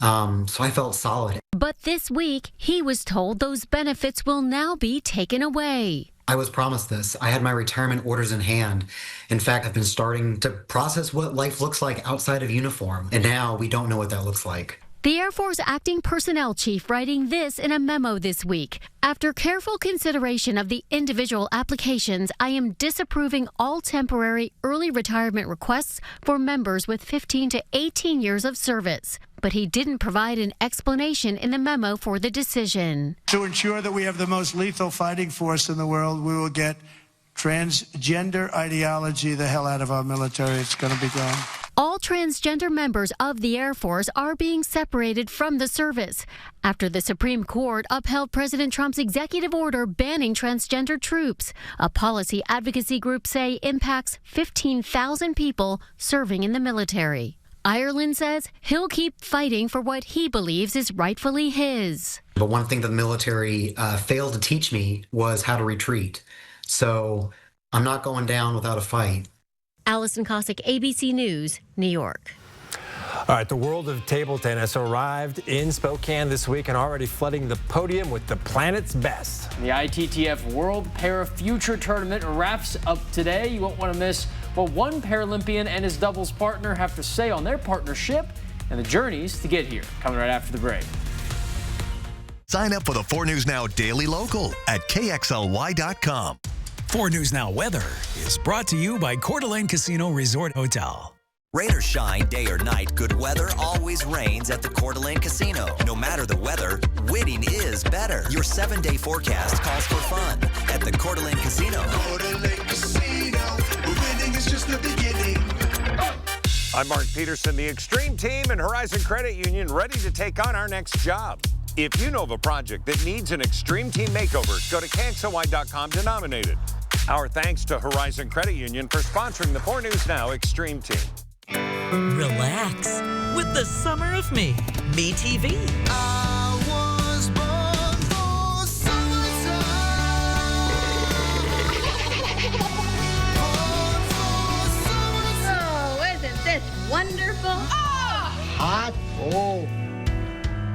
So I felt solid. But this week, he was told those benefits will now be taken away. I was promised this. I had my retirement orders in hand. In fact, I've been starting to process what life looks like outside of uniform. And now we don't know what that looks like. The Air Force acting personnel chief writing this in a memo this week. After careful consideration of the individual applications, I am disapproving all temporary early retirement requests for members with 15 to 18 years of service. But he didn't provide an explanation in the memo for the decision. To ensure that we have the most lethal fighting force in the world, we will get transgender ideology the hell out of our military. It's going to be gone. All transgender members of the Air Force are being separated from the service after the Supreme Court upheld President Trump's executive order banning transgender troops. A policy advocacy group say impacts 15,000 people serving in the military. Ireland says he'll keep fighting for what he believes is rightfully his. But one thing that the military failed to teach me was how to retreat. So I'm not going down without a fight. Allison Cossack, ABC News, New York. All right, the world of table tennis arrived in Spokane this week and already flooding the podium with the planet's best. The ITTF World Para Future Tournament wraps up today. You won't want to miss what one Paralympian and his doubles partner have to say on their partnership and the journeys to get here. Coming right after the break. Sign up for the 4 News Now Daily Local at KXLY.com. 4 News Now weather is brought to you by Coeur d'Alene Casino Resort Hotel. Rain or shine, day or night, good weather always reigns at the Coeur d'Alene Casino. No matter the weather, winning is better. Your 7-day forecast calls for fun at the Coeur d'Alene Casino. Coeur d'Alene Casino, winning is just the beginning. I'm Mark Peterson, the Extreme Team and Horizon Credit Union, ready to take on our next job. If you know of a project that needs an Extreme Team makeover, go to KXLY.com to nominate it. Our thanks to Horizon Credit Union for sponsoring the 4 News Now Extreme Team. Relax with the summer of me TV. I was born for summertime. Oh, isn't this wonderful? Hot. Oh.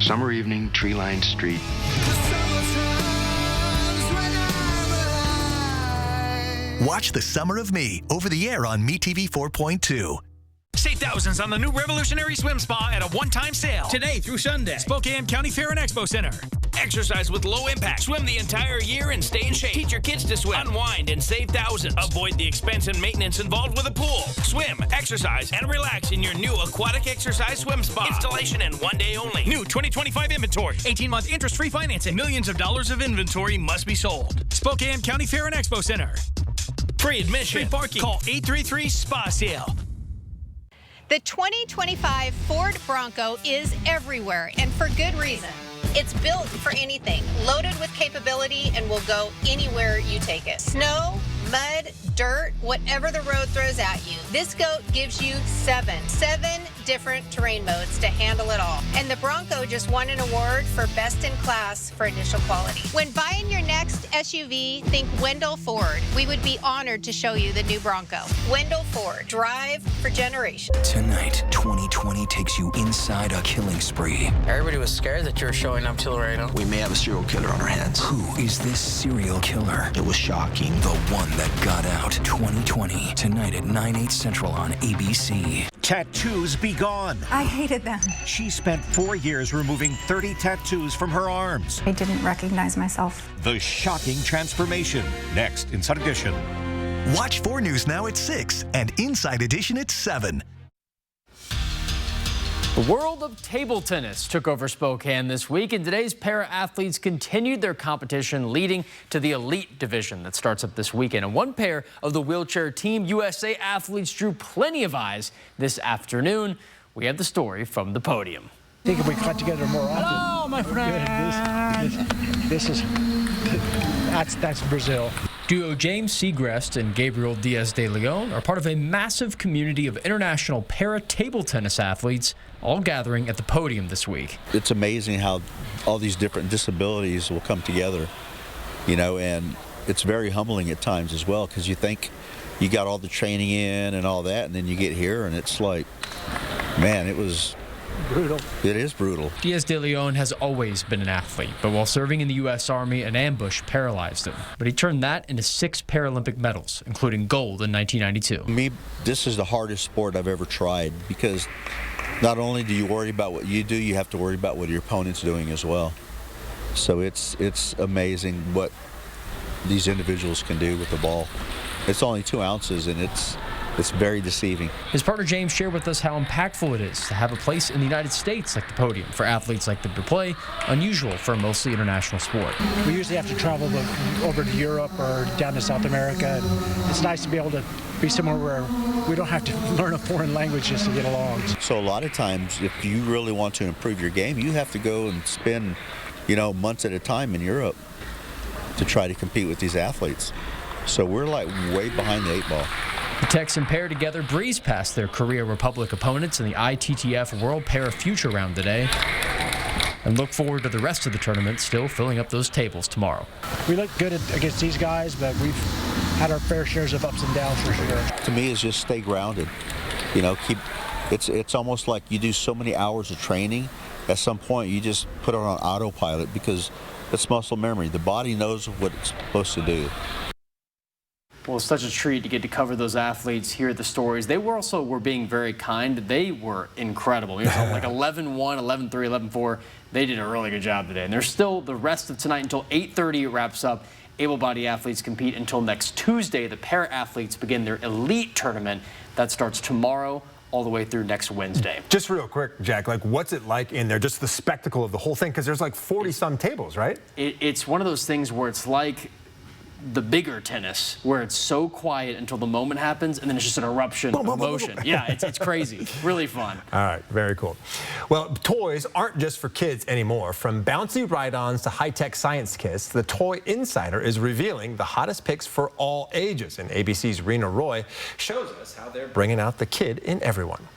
Summer evening, tree-lined street. Watch The Summer of Me over the air on MeTV 4.2. Save thousands on the new revolutionary swim spa at a one-time sale. Today through Sunday. Spokane County Fair and Expo Center. Exercise with low impact. Swim the entire year and stay in shape. Teach your kids to swim. Unwind and save thousands. Avoid the expense and maintenance involved with a pool. Swim, exercise, and relax in your new aquatic exercise swim spa. Installation and 1 day only. New 2025 inventory. 18-month interest-free financing. Millions of dollars of inventory must be sold. Spokane County Fair and Expo Center. Free admission. Free parking. Call 833-SPA-SALE. The 2025 Ford Bronco is everywhere, and for good reason. It's built for anything, loaded with capability, and will go anywhere you take it. Snow, mud, dirt, whatever the road throws at you. This goat gives you seven different terrain modes to handle it all. And the Bronco just won an award for best in class for initial quality. When buying your next SUV, think Wendell Ford. We would be honored to show you the new Bronco. Wendell Ford, drive for generations. Tonight, 2020 takes you inside a killing spree. Everybody was scared that you were showing up to Laredo. We may have a serial killer on our hands. Who is this serial killer? It was shocking. The one that got out. 2020, tonight at 9/8 Central on ABC. Tattoos be gone. I hated them. She spent 4 years removing 30 tattoos from her arms. I didn't recognize myself. The shocking transformation. Next, Inside Edition. Watch 4 News Now at 6 and Inside Edition at 7. The world of table tennis took over Spokane this week, and today's para-athletes continued their competition, leading to the elite division that starts up this weekend. And one pair of the wheelchair Team USA athletes drew plenty of eyes this afternoon. We have the story from the podium. I think if we got together more often. Hello, my friend. That's Brazil. Duo James Segrest and Gabriel Diaz de Leon are part of a massive community of international para-table tennis athletes, all gathering at the podium this week. It's amazing how all these different disabilities will come together, you know, and it's very humbling at times as well, because you think you got all the training in and all that, and then you get here and it's like, man, it was Brutal. It is brutal. Diaz de Leon has always been an athlete, but while serving in the U.S. Army, an ambush paralyzed him. But he turned that into 6 Paralympic medals, including gold in 1992. Me, this is the hardest sport I've ever tried because not only do you worry about what you do, you have to worry about what your opponent's doing as well. So it's amazing what these individuals can do with the ball. It's only 2 ounces, and it's very deceiving. His partner James shared with us how impactful it is to have a place in the United States like the podium for athletes like them to play, unusual for a mostly international sport. We usually have to travel over to Europe or down to South America. And it's nice to be able to be somewhere where we don't have to learn a foreign language just to get along. So a lot of times, if you really want to improve your game, you have to go and spend, months at a time in Europe to try to compete with these athletes. So we're like way behind the 8 ball. The Texan pair together breezed past their Korea Republic opponents in the ITTF World Para Future Round today and look forward to the rest of the tournament still filling up those tables tomorrow. We look good against these guys, but we've had our fair shares of ups and downs for sure. To me, it's just stay grounded. It's almost like you do so many hours of training, at some point you just put it on autopilot because it's muscle memory. The body knows what it's supposed to do. Well, it's such a treat to get to cover those athletes, hear the stories. They were being very kind. They were incredible. It was like 11-1, 11-3, 11-4. They did a really good job today. And there's still the rest of tonight until 8:30 it wraps up. Able-bodied athletes compete until next Tuesday. The para-athletes begin their elite tournament. That starts tomorrow all the way through next Wednesday. Just real quick, Jack, what's it like in there? Just the spectacle of the whole thing? Because there's 40-some tables, right? It's one of those things where it's like the bigger tennis, where it's so quiet until the moment happens, and then it's just an eruption of emotion. Yeah, it's crazy. Really fun. All right, very cool. Well, toys aren't just for kids anymore. From bouncy ride-ons to high-tech science kits, the Toy Insider is revealing the hottest picks for all ages. And ABC's Rena Roy shows us how they're bringing out the kid in everyone.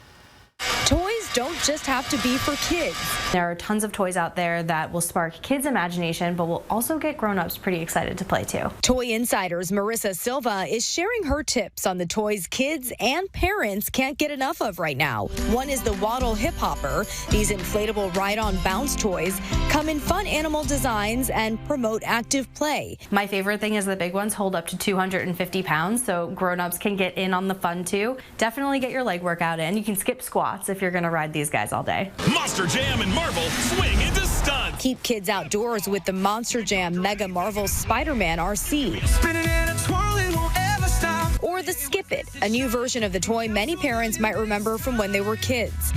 Toys don't just have to be for kids. There are tons of toys out there that will spark kids' imagination, but will also get grown-ups pretty excited to play too. Toy Insider's Marissa Silva is sharing her tips on the toys kids and parents can't get enough of right now. One is the Waddle Hip Hopper. These inflatable ride-on bounce toys come in fun animal designs and promote active play. My favorite thing is the big ones hold up to 250 pounds, so grown-ups can get in on the fun too. Definitely get your leg workout in. You can skip squats if you're going to ride these guys all day. Monster Jam and Marvel swing into stunts. Keep kids outdoors with the Monster Jam Mega Marvel Spider-Man RC. Spinning and twirling won't ever stop. Or the Skip It, a new version of the toy many parents might remember from when they were kids.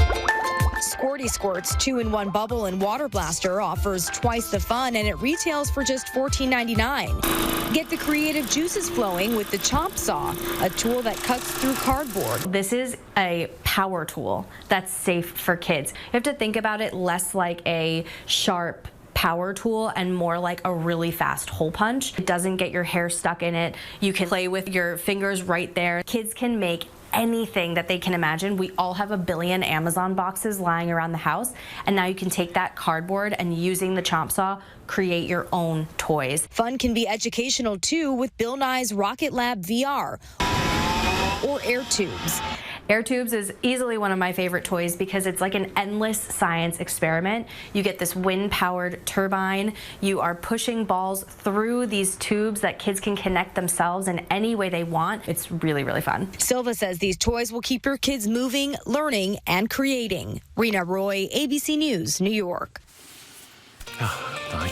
Squirty Squirt's 2-in-1 bubble and water blaster offers twice the fun, and it retails for just $14.99. Get the creative juices flowing with the Chomp Saw, a tool that cuts through cardboard. This is a power tool that's safe for kids. You have to think about it less like a sharp power tool and more like a really fast hole punch. It doesn't get your hair stuck in it. You can play with your fingers right there. Kids can make anything that they can imagine. We all have a billion Amazon boxes lying around the house, and now you can take that cardboard and using the Chomp Saw, create your own toys. Fun can be educational too with Bill Nye's Rocket Lab VR or Air Tubes. Air Tubes is easily one of my favorite toys because it's like an endless science experiment. You get this wind-powered turbine. You are pushing balls through these tubes that kids can connect themselves in any way they want. It's really, really fun. Silva says these toys will keep your kids moving, learning, and creating. Rena Roy, ABC News, New York.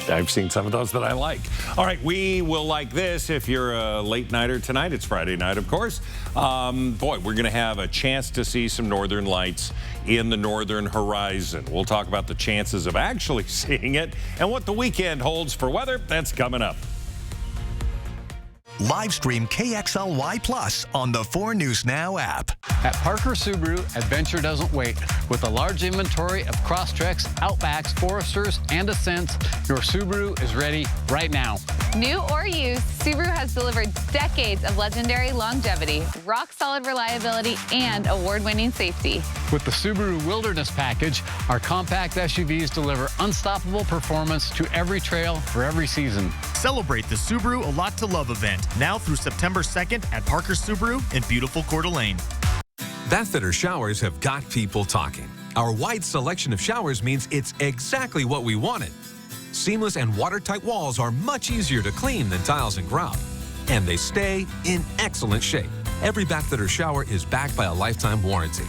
I've seen some of those that I like. All right, we will like this if you're a late nighter tonight. It's Friday night, of course. Boy, we're going to have a chance to see some northern lights in the northern horizon. We'll talk about the chances of actually seeing it and what the weekend holds for weather. That's coming up. Live stream KXLY Plus on the 4 News Now app. At Parker Subaru, adventure doesn't wait. With a large inventory of Crosstreks, Outbacks, Foresters, and Ascents, your Subaru is ready right now. New or used, Subaru has delivered decades of legendary longevity, rock-solid reliability, and award-winning safety. With the Subaru Wilderness Package, our compact SUVs deliver unstoppable performance to every trail for every season. Celebrate the Subaru A Lot to Love event now through September 2nd at Parker Subaru in beautiful Coeur d'Alene. Bath Fitter showers have got people talking. Our wide selection of showers means it's exactly what we wanted. Seamless and watertight walls are much easier to clean than tiles and grout. And they stay in excellent shape. Every bathfitter shower is backed by a lifetime warranty.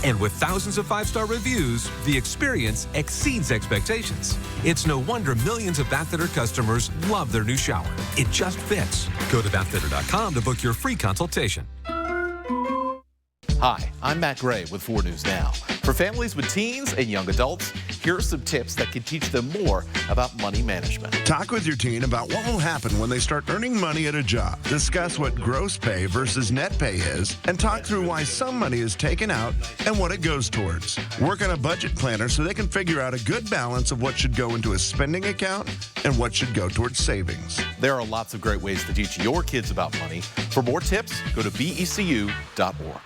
And with thousands of 5-star reviews, the experience exceeds expectations. It's no wonder millions of bathfitter customers love their new shower. It just fits. Go to bathfitter.com to book your free consultation. Hi, I'm Matt Gray with 4 News Now. For families with teens and young adults, here are some tips that can teach them more about money management. Talk with your teen about what will happen when they start earning money at a job. Discuss what gross pay versus net pay is, and talk through why some money is taken out and what it goes towards. Work on a budget planner so they can figure out a good balance of what should go into a spending account and what should go towards savings. There are lots of great ways to teach your kids about money. For more tips, go to becu.org.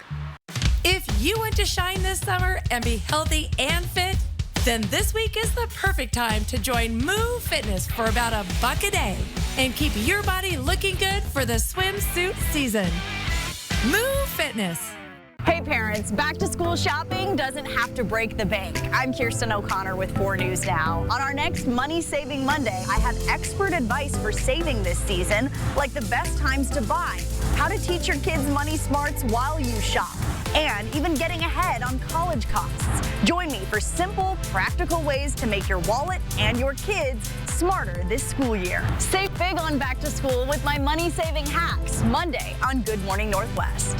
If you want to shine this summer and be healthy and fit, then this week is the perfect time to join Move Fitness for about $1 a day and keep your body looking good for the swimsuit season. Move Fitness. Hey parents, back to school shopping doesn't have to break the bank. I'm Kirsten O'Connor with 4 News Now. On our next Money Saving Monday, I have expert advice for saving this season, like the best times to buy, how to teach your kids money smarts while you shop, and even getting ahead on college costs. Join me for simple, practical ways to make your wallet and your kids smarter this school year. Save big on back to school with my money saving hacks, Monday on Good Morning Northwest.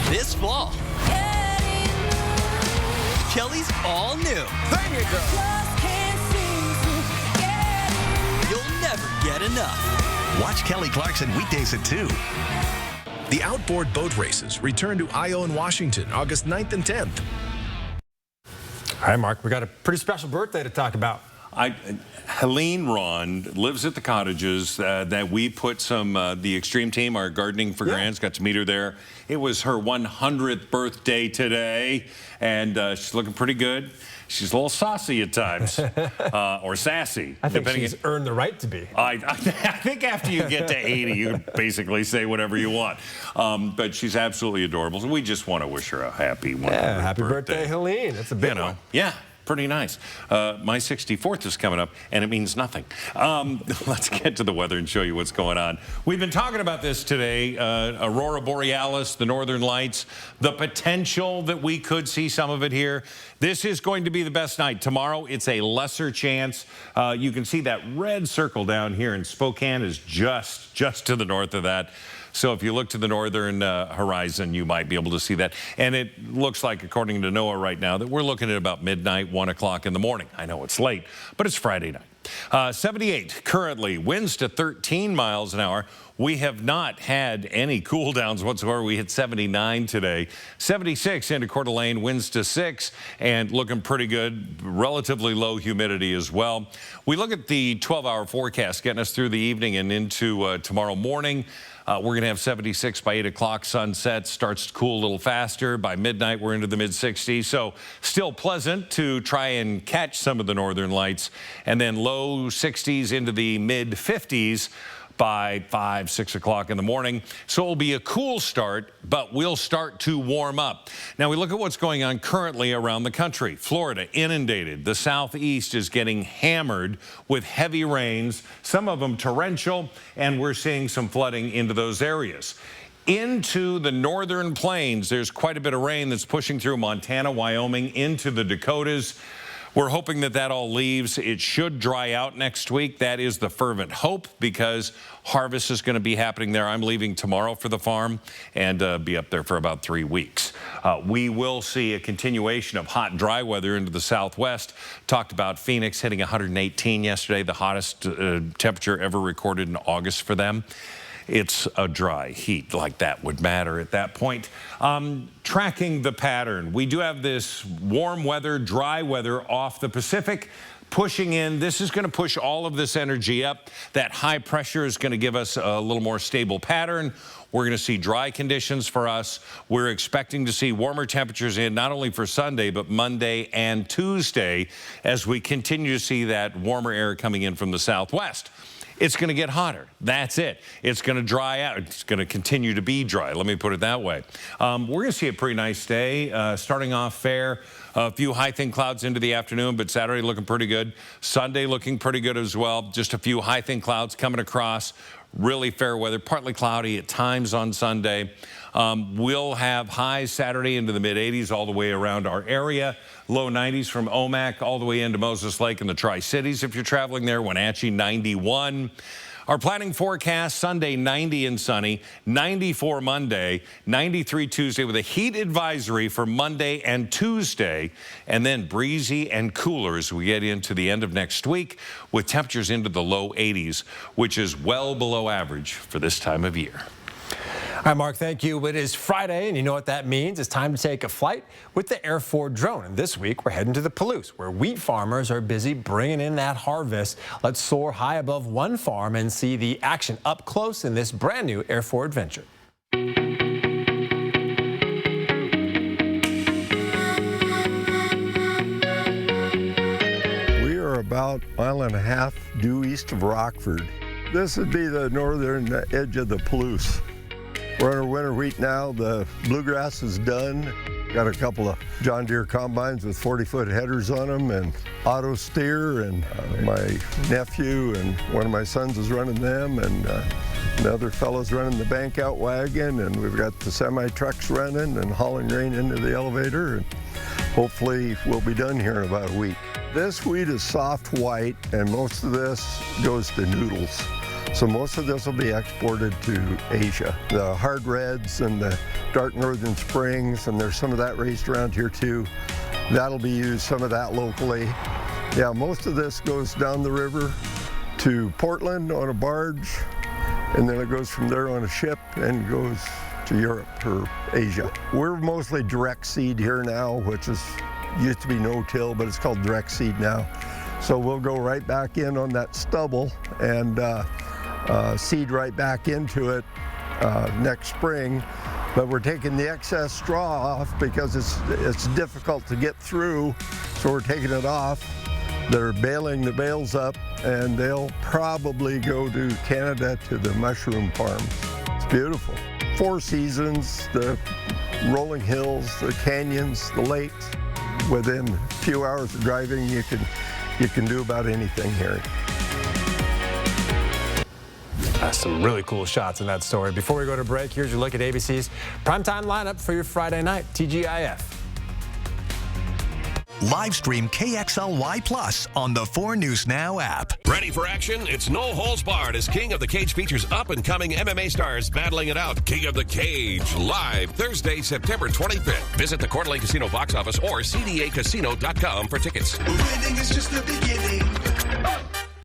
This fall, Kelly's all new. Bang it, girl. You'll never get enough. Watch Kelly Clarkson weekdays at 2. The outboard boat races return to I.O. in Washington, August 9th and 10th. All right, Mark, we got a pretty special birthday to talk about. Helene Ron lives at the cottages that we put some, the Extreme team, our gardening for grands, got to meet her there. It was her 100th birthday today, and she's looking pretty good. She's a little saucy at times, or sassy. I think she's earned the right to be. I think after you get to 80, you can basically say whatever you want. But she's absolutely adorable. So we just want to wish her a happy 100th happy birthday, Helene. That's a big one. Yeah. Pretty nice. My 64th is coming up, and it means nothing. Let's get to the weather and show you what's going on. We've been talking about this today, Aurora Borealis, the Northern Lights, the potential that we could see some of it here. This is going to be the best night. Tomorrow, it's a lesser chance. You can see that red circle down here, and Spokane is just to the north of that. So if you look to the northern horizon, you might be able to see that. And it looks like, according to NOAA right now, that we're looking at about midnight, 1 o'clock in the morning. I know it's late, but it's Friday night. 78 currently, winds to 13 miles an hour. We have not had any cool downs whatsoever. We hit 79 today. 76 into Coeur d'Alene, winds to 6, and looking pretty good. Relatively low humidity as well. We look at the 12-hour forecast getting us through the evening and into tomorrow morning. We're going to have 76 by 8 o'clock. Sunset starts to cool a little faster. By midnight, we're into the mid-60s. So still pleasant to try and catch some of the northern lights. And then low 60s into the mid-50s by 5, 6 o'clock in the morning. So it'll be a cool start, but we'll start to warm up. Now we look at what's going on currently around the country. Florida inundated. The southeast is getting hammered with heavy rains, some of them torrential, and we're seeing some flooding into those areas. Into the northern plains, there's quite a bit of rain that's pushing through Montana, Wyoming, into the Dakotas. We're hoping that that all leaves. It should dry out next week. That is the fervent hope, because harvest is going to be happening there. I'm leaving tomorrow for the farm and be up there for about 3 weeks. We will see a continuation of hot, dry weather into the southwest. Talked about Phoenix hitting 118 yesterday, the hottest temperature ever recorded in August for them. It's a dry heat like that would matter at that point. Tracking the pattern, we do have this warm weather, dry weather off the Pacific pushing in. This is going to push all of this energy up. That high pressure is going to give us a little more stable pattern. We're going to see dry conditions for us. We're expecting to see warmer temperatures in not only for Sunday, but Monday and Tuesday as we continue to see that warmer air coming in from the southwest. it's going to get hotter. That's it. It's going to dry out. It's going to continue to be dry. Let me put it that way. We're going to see a pretty nice day. Starting off fair. A few high thin clouds into the afternoon, but Saturday looking pretty good. Sunday looking pretty good as well. Just a few high thin clouds coming across. Really fair weather, partly cloudy at times on Sunday. We'll have highs Saturday into the mid-80s all the way around our area. Low 90s from Omak all the way into Moses Lake and the Tri-Cities if you're traveling there. Wenatchee 91. Our planning forecast, Sunday 90 and sunny, 94 Monday, 93 Tuesday with a heat advisory for Monday and Tuesday, and then breezy and cooler as we get into the end of next week with temperatures into the low 80s, which is well below average for this time of year. All right, Mark, thank you. It is Friday, and you know what that means. It's time to take a flight with the Air Force drone. And this week, we're heading to the Palouse, where wheat farmers are busy bringing in that harvest. Let's soar high above one farm and see the action up close in this brand new Air Force adventure. We are about a mile and a half due east of Rockford. This would be the northern edge of the Palouse. We're on our winter wheat now. The bluegrass is done. Got a couple of John Deere combines with 40-foot headers on them and auto steer, and my nephew and one of my sons is running them, and the other fellow's running the bank out wagon, and we've got the semi-trucks running and hauling grain into the elevator, and hopefully we'll be done here in about a week. This wheat is soft white, and most of this goes to noodles. So most of this will be exported to Asia. The hard reds and the dark northern springs, and there's some of that raised around here too. That'll be used, some of that locally. Yeah, most of this goes down the river to Portland on a barge, and then it goes from there on a ship and goes to Europe or Asia. We're mostly direct seed here now, which is used to be no-till, but it's called direct seed now. So we'll go right back in on that stubble and seed right back into it next spring, but we're taking the excess straw off because it's difficult to get through, so we're taking it off. They're baling the bales up, and they'll probably go to Canada to the mushroom farms. It's beautiful. 4 seasons, the rolling hills, the canyons, the lakes. Within a few hours of driving, you can do about anything here. Some really cool shots in that story. Before we go to break, here's your look at ABC's primetime lineup for your Friday night, TGIF. Live stream KXLY Plus on the 4 News Now app. Ready for action? It's no holds barred as King of the Cage features up-and-coming MMA stars battling it out. King of the Cage, live Thursday, September 25th. Visit the Coeur d'Alene Casino box office or cdacasino.com for tickets. Winning is just the beginning.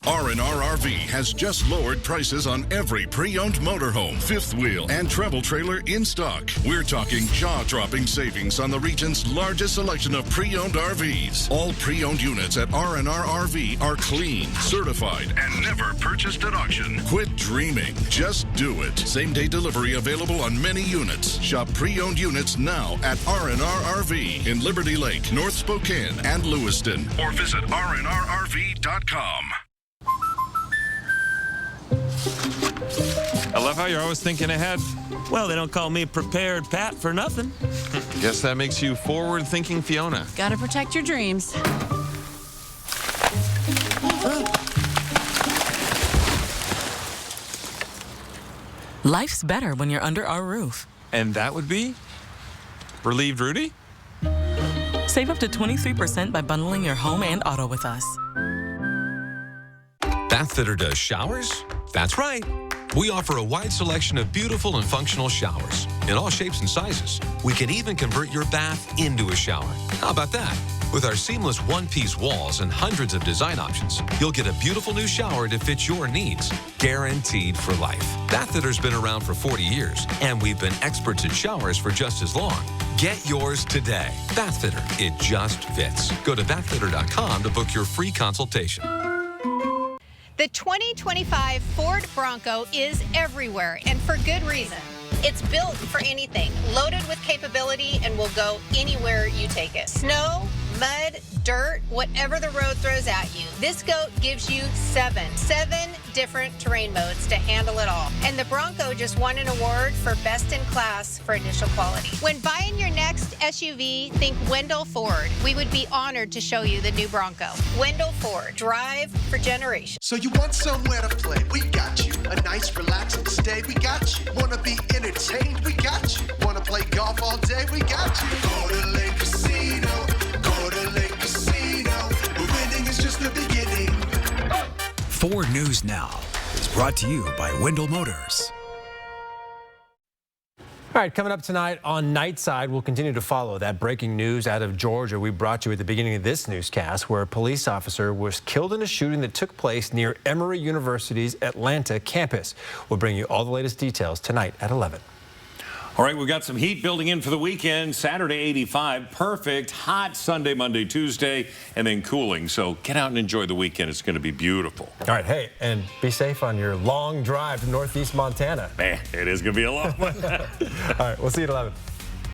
R&R RV has just lowered prices on every pre-owned motorhome, fifth wheel, and travel trailer in stock. We're talking jaw-dropping savings on the region's largest selection of pre-owned RVs. All pre-owned units at R&R RV are clean, certified, and never purchased at auction. Quit dreaming. Just do it. Same-day delivery available on many units. Shop pre-owned units now at R&R RV in Liberty Lake, North Spokane, and Lewiston. Or visit rnrrv.com. I love how you're always thinking ahead. Well, they don't call me Prepared Pat for nothing. Guess that makes you forward-thinking Fiona. Gotta protect your dreams. Life's better when you're under our roof. And that would be? Relieved Rudy? Save up to 23% by bundling your home and auto with us. Bath Fitter does showers? That's right. We offer a wide selection of beautiful and functional showers in all shapes and sizes. We can even convert your bath into a shower. How about that? With our seamless one-piece walls and hundreds of design options, you'll get a beautiful new shower to fit your needs, guaranteed for life. Bath Fitter's been around for 40 years, and we've been experts at showers for just as long. Get yours today. Bath Fitter, it just fits. Go to bathfitter.com to book your free consultation. The 2025 Ford Bronco is everywhere, and for good reason. It's built for anything, loaded with capability, and will go anywhere you take it. Snow, mud, dirt, whatever the road throws at you. This goat gives you seven different terrain modes to handle it all. And the Bronco just won an award for best in class for initial quality. When buying your next SUV, think Wendell Ford. We would be honored to show you the new Bronco. Wendell Ford, drive for generations. So you want somewhere to play? We got you. A nice relaxing stay? We got you. Wanna be entertained? We got you. Wanna play golf all day? We got you. Go to Lake Casino. Go to Lake Casino. Where winning is just the beginning. 4 News Now is brought to you by Wendell Motors. All right, coming up tonight on Nightside, we'll continue to follow that breaking news out of Georgia we brought you at the beginning of this newscast, where a police officer was killed in a shooting that took place near Emory University's Atlanta campus. We'll bring you all the latest details tonight at 11. All right, we've got some heat building in for the weekend. Saturday, 85, perfect. Hot Sunday, Monday, Tuesday, and then cooling. So get out and enjoy the weekend. It's going to be beautiful. All right, hey, and be safe on your long drive to northeast Montana. Man, it is going to be a long one. All right, we'll see you at 11.